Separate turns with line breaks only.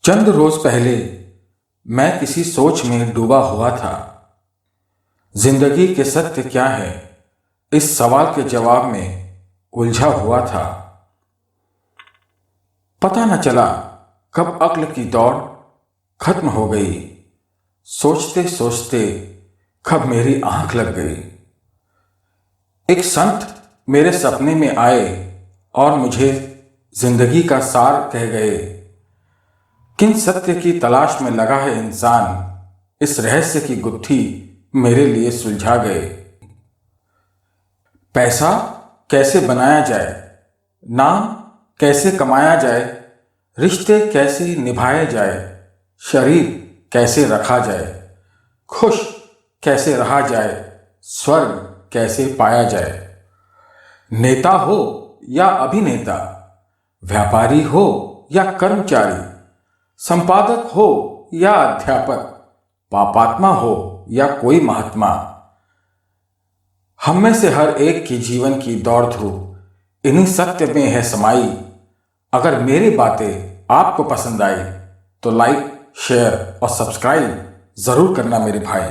चंद रोज पहले मैं किसी सोच में डूबा हुआ था। जिंदगी के सत्य क्या है, इस सवाल के जवाब में उलझा हुआ था। पता न चला कब अक्ल की दौड़ खत्म हो गई। सोचते सोचते कब मेरी आंख लग गई। एक संत मेरे सपने में आए और मुझे जिंदगी का सार कह गए। किन सत्य की तलाश में लगा है इंसान, इस रहस्य की गुत्थी मेरे लिए सुलझा गए। पैसा कैसे बनाया जाए, नाम कैसे कमाया जाए, रिश्ते कैसे निभाए जाए, शरीर कैसे रखा जाए, खुश कैसे रहा जाए, स्वर्ग कैसे पाया जाए। नेता हो या अभिनेता, व्यापारी हो या कर्मचारी, संपादक हो या अध्यापक, पापात्मा हो या कोई महात्मा, हम में से हर एक की जीवन की दौड़ धूप इन्हीं सत्य में है समाई। अगर मेरी बातें आपको पसंद आई तो लाइक, शेयर और सब्सक्राइब जरूर करना मेरे भाई।